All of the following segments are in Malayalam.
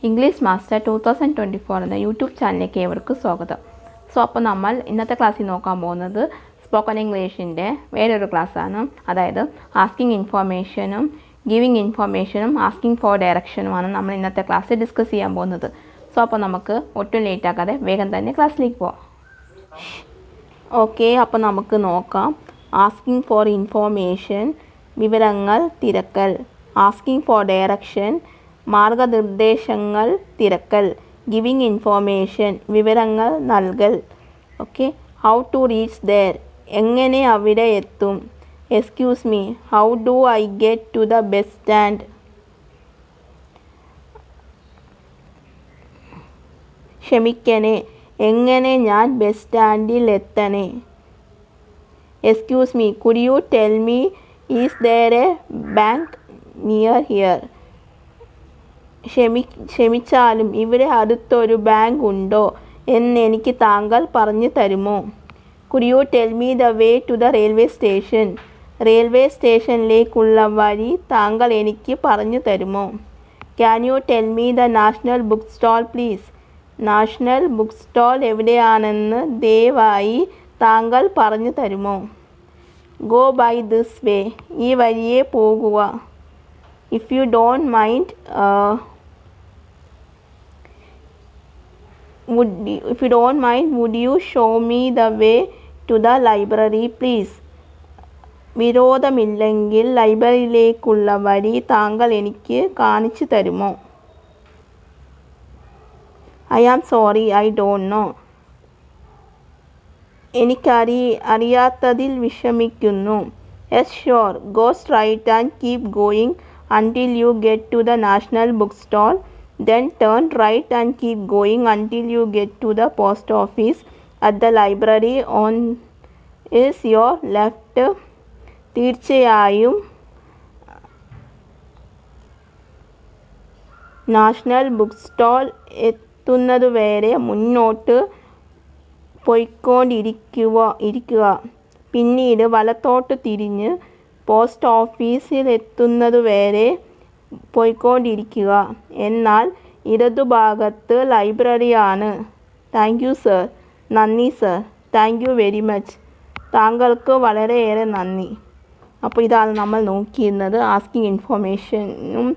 ഇംഗ്ലീഷ് മാസ്റ്റർ 2024 എന്ന യൂട്യൂബ് ചാനലിലേക്ക് ഏവർക്കും സ്വാഗതം. അപ്പോൾ നമ്മൾ ഇന്നത്തെ ക്ലാസ്സിൽ നോക്കാൻ പോകുന്നത് സ്പോക്കൺ ഇംഗ്ലീഷിൻ്റെ വേറൊരു ക്ലാസ്സാണ്. അതായത് ആസ്കിങ് ഇൻഫോർമേഷനും ഗിവിങ് ഇൻഫോർമേഷനും ആസ്കിങ് ഫോർ ഡയറക്ഷനുമാണ് നമ്മൾ ഇന്നത്തെ ക്ലാസ്സിൽ ഡിസ്കസ് ചെയ്യാൻ പോകുന്നത്. അപ്പോൾ നമുക്ക് ഒട്ടും ലേറ്റ് ആക്കാതെ വേഗം തന്നെ ക്ലാസ്സിലേക്ക് പോവാം. ഓക്കെ, അപ്പോൾ നമുക്ക് നോക്കാം. ആസ്കിങ് ഫോർ ഇൻഫോർമേഷൻ, വിവരങ്ങൾ തിരക്കൽ. ആസ്കിങ് ഫോർ ഡയറക്ഷൻ, മാർഗനിർദ്ദേശങ്ങൾ തിരക്കൽ. ഗിവിങ് ഇൻഫോർമേഷൻ, വിവരങ്ങൾ നൽകൽ. Okay, how to reach there, എങ്ങനെ അവിടെ എത്തും. Excuse me, how do I get to the bus stand. ക്ഷമിക്കണേ, എങ്ങനെ ഞാൻ ബസ് സ്റ്റാൻഡിൽ എത്തണേ. Excuse me, could you tell me is there a bank near here. ക്ഷമിച്ചാലും ഇവിടെ അടുത്തൊരു ബാങ്ക് ഉണ്ടോ എന്ന് എനിക്ക് താങ്കൾ പറഞ്ഞു തരുമോ. Could you tell me the way to the railway station. Railway സ്റ്റേഷനിലേക്കുള്ള വഴി താങ്കൾ എനിക്ക് പറഞ്ഞു തരുമോ. Can you tell me the national book stall please. National book stall എവിടെയാണെന്ന് ദയവായി താങ്കൾ പറഞ്ഞു തരുമോ. ഗോ ബൈ ദിസ് വേ, ഈ വഴിയെ പോകുക. If you don't mind, would you show me the way to the library, please? വിരോധമില്ലെങ്കിൽ ലൈബ്രറിയിലേക്കുള്ള വഴി താങ്കൾ എനിക്ക് കാണിച്ചു തരുമോ. I am sorry, I don't know. അറിയാത്തതിൽ വിഷമിക്കുന്നു. Yes, sure. Go straight and keep going until you get to the national bookstall. Then turn right and keep going until you get to the post office. At the library on is your left. തീർച്ചയായും നാഷണൽ ബുക്ക് സ്റ്റാൾ എത്തുന്നതുവരെ മുന്നോട്ട് പോയിക്കൊണ്ടിരിക്കുക. പിന്നീട് വലത്തോട്ട് തിരിഞ്ഞ് പോസ്റ്റ് ഓഫീസിൽ എത്തുന്നതുവരെ പോയിക്കൊണ്ടിരിക്കുക. എന്നാൽ ഇടതുഭാഗത്ത് ലൈബ്രറിയാണ്. Thank you sir. നന്ദി sir. Thank you very much. താങ്കൾക്ക് വളരെയേറെ നന്ദി. അപ്പോൾ ഇതാണ് നമ്മൾ നോക്കിയിരുന്നത്. ആസ്കിങ് ഇൻഫോർമേഷനും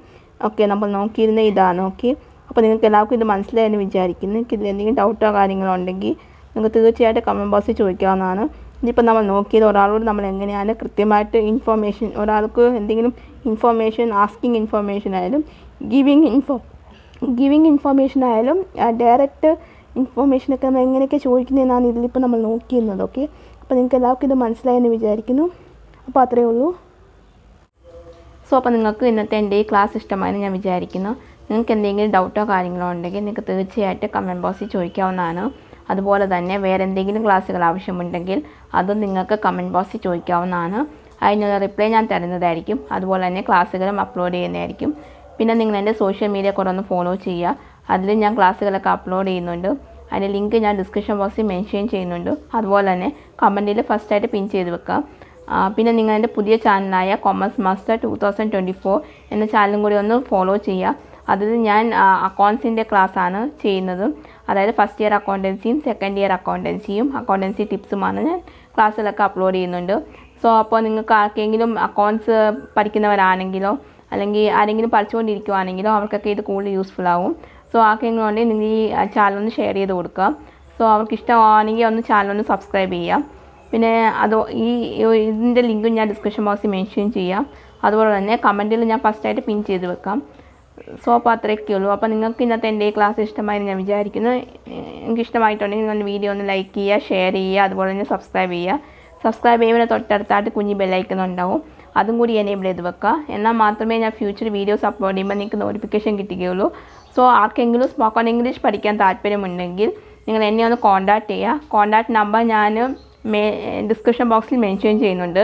ഒക്കെ നമ്മൾ നോക്കിയിരുന്ന ഇതാണ്. ഓക്കെ, അപ്പോൾ നിങ്ങൾക്ക് എല്ലാവർക്കും ഇത് മനസ്സിലായെന്ന് വിചാരിക്കുന്നു. നിങ്ങൾക്ക് ഇതിൽ എന്തെങ്കിലും ഡൗട്ടോ കാര്യങ്ങളോ ഉണ്ടെങ്കിൽ നിങ്ങൾക്ക് തീർച്ചയായിട്ടും കമൻറ്റ് ബോക്സിൽ ചോദിക്കാവുന്നതാണ്. ഇതിപ്പോൾ നമ്മൾ നോക്കിയത് ഒരാളോട് നമ്മൾ എങ്ങനെയാണ് കൃത്യമായിട്ട് ഇൻഫോർമേഷൻ, ഒരാൾക്ക് എന്തെങ്കിലും ഇൻഫോർമേഷൻ, ആസ്കിങ് ഇൻഫോർമേഷൻ ആയാലും ഗിവിങ് ഇൻഫോർമേഷൻ ആയാലും ഡയറക്റ്റ് ഇൻഫോർമേഷനൊക്കെ നമ്മൾ എങ്ങനെയൊക്കെ ചോദിക്കുന്നതെന്നാണ് ഇതിലിപ്പോൾ നമ്മൾ നോക്കിയിരുന്നത്. ഓക്കെ, അപ്പോൾ നിങ്ങൾക്ക് എല്ലാവർക്കും ഇത് മനസ്സിലായെന്ന് വിചാരിക്കുന്നു. അപ്പോൾ അത്രയേ ഉള്ളൂ. അപ്പോൾ നിങ്ങൾക്ക് ഇന്നത്തെ എൻ്റെ ഈ ക്ലാസ് ഇഷ്ടമായെന്ന് ഞാൻ വിചാരിക്കുന്നു. നിങ്ങൾക്ക് എന്തെങ്കിലും ഡൗട്ടോ കാര്യങ്ങളോ ഉണ്ടെങ്കിൽ നിങ്ങൾക്ക് തീർച്ചയായിട്ടും കമൻറ്റ് ബോക്സിൽ ചോദിക്കാവുന്നതാണ്. അതുപോലെ തന്നെ വേറെ എന്തെങ്കിലും ക്ലാസ്സുകൾ ആവശ്യമുണ്ടെങ്കിൽ അതും നിങ്ങൾക്ക് കമൻറ്റ് ബോക്സിൽ ചോദിക്കാവുന്നതാണ്. അതിനുള്ള റിപ്ലൈ ഞാൻ തരുന്നതായിരിക്കും. അതുപോലെ തന്നെ ക്ലാസ്സുകളും അപ്ലോഡ് ചെയ്യുന്നതായിരിക്കും. പിന്നെ നിങ്ങൾ എൻ്റെ സോഷ്യൽ മീഡിയ കൂടെ ഒന്ന് ഫോളോ ചെയ്യുക. അതിൽ ഞാൻ ക്ലാസ്സുകളൊക്കെ അപ്ലോഡ് ചെയ്യുന്നുണ്ട്. അതിൻ്റെ ലിങ്ക് ഞാൻ ഡിസ്ക്രിപ്ഷൻ ബോക്സിൽ മെൻഷൻ ചെയ്യുന്നുണ്ട്. അതുപോലെ തന്നെ കമൻറ്റിൽ ഫസ്റ്റായിട്ട് പിൻ ചെയ്ത് വെക്കാം. പിന്നെ നിങ്ങൾ എൻ്റെ പുതിയ ചാനലായ കൊമേഴ്സ് മാസ്റ്റർ 2024 എന്ന ചാനലും കൂടി ഒന്ന് ഫോളോ ചെയ്യുക. അതിൽ ഞാൻ അക്കൗണ്ട്സിൻ്റെ ക്ലാസ്സാണ് ചെയ്യുന്നത്. അതായത് ഫസ്റ്റ് ഇയർ അക്കൗണ്ടൻസിയും സെക്കൻഡ് ഇയർ അക്കൗണ്ടൻസിയും അക്കൗണ്ടൻസി ടിപ്സുമാണ് ഞാൻ ക്ലാസ്സിലൊക്കെ അപ്ലോഡ് ചെയ്യുന്നുണ്ട്. അപ്പോൾ നിങ്ങൾക്ക് ആർക്കെങ്കിലും അക്കൗണ്ട്സ് പഠിക്കുന്നവരാണെങ്കിലോ അല്ലെങ്കിൽ ആരെങ്കിലും പഠിച്ചുകൊണ്ടിരിക്കുവാണെങ്കിലോ അവർക്കൊക്കെ ഇത് കൂടുതൽ യൂസ്ഫുൾ ആവും. ആർക്കെങ്കിലും ഉണ്ടെങ്കിൽ നിങ്ങൾ ഈ ചാനൽ ഒന്ന് ഷെയർ ചെയ്ത് കൊടുക്കുക. അവർക്ക് ഇഷ്ടമാണെങ്കിൽ ഒന്ന് ചാനലൊന്ന് സബ്സ്ക്രൈബ് ചെയ്യാം. പിന്നെ ഇതിൻ്റെ ലിങ്കും ഞാൻ ഡിസ്ക്രിപ്ഷൻ ബോക്സിൽ മെൻഷൻ ചെയ്യാം. അതുപോലെ തന്നെ കമൻറ്റിൽ ഞാൻ ഫസ്റ്റായിട്ട് പിൻ ചെയ്ത് വെക്കാം. അപ്പോൾ അത്രയൊക്കെ ഉള്ളൂ. അപ്പോൾ നിങ്ങൾക്ക് ഇന്നത്തെ എൻ്റെ ഈ ക്ലാസ് ഇഷ്ടമായെന്ന് ഞാൻ വിചാരിക്കുന്നു. എനിക്ക് ഇഷ്ടമായിട്ടുണ്ടെങ്കിൽ നിങ്ങൾ വീഡിയോ ഒന്ന് ലൈക്ക് ചെയ്യുക, ഷെയർ ചെയ്യുക, അതുപോലെ തന്നെ സബ്സ്ക്രൈബ് ചെയ്യുക. സബ്സ്ക്രൈബ് ചെയ്യുന്നതിന് തൊട്ടടുത്തായിട്ട് കുഞ്ഞ് ബെല്ലൈക്കൺ ഉണ്ടാവും. അതും കൂടി എനേബിൾ ചെയ്ത് വെക്കുക. എന്നാൽ മാത്രമേ ഞാൻ ഫ്യൂച്ചർ വീഡിയോസ് അപ്ലോഡ് ചെയ്യുമ്പോൾ നിങ്ങൾക്ക് നോട്ടിഫിക്കേഷൻ കിട്ടുകയുള്ളൂ. ആർക്കെങ്കിലും സ്പോക്കൺ ഇംഗ്ലീഷ് പഠിക്കാൻ താല്പര്യമുണ്ടെങ്കിൽ നിങ്ങൾ എന്നെ ഒന്ന് കോൺടാക്റ്റ് ചെയ്യുക. കോൺടാക്റ്റ് നമ്പർ ഞാൻ ഡിസ്ക്രിപ്ഷൻ ബോക്സിൽ മെൻഷൻ ചെയ്യുന്നുണ്ട്.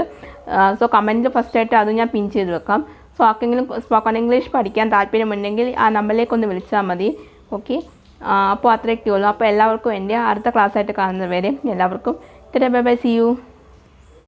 കമൻറ്റിൽ ഫസ്റ്റായിട്ട് അതും ഞാൻ പിൻ ചെയ്ത് വെക്കാം. ആർക്കെങ്കിലും സ്പോക്കൺ ഇംഗ്ലീഷ് പഠിക്കാൻ താല്പര്യമുണ്ടെങ്കിൽ ആ നമ്പറിലേക്കൊന്ന് വിളിച്ചാൽ മതി. ഓക്കെ, അപ്പോൾ അത്രയൊക്കെ ഉള്ളൂ. അപ്പോൾ എല്ലാവർക്കും എൻ്റെ അടുത്ത ക്ലാസ്സായിട്ട് കാണുന്നവരെ എല്ലാവർക്കും ബൈ ബൈ, സി യു.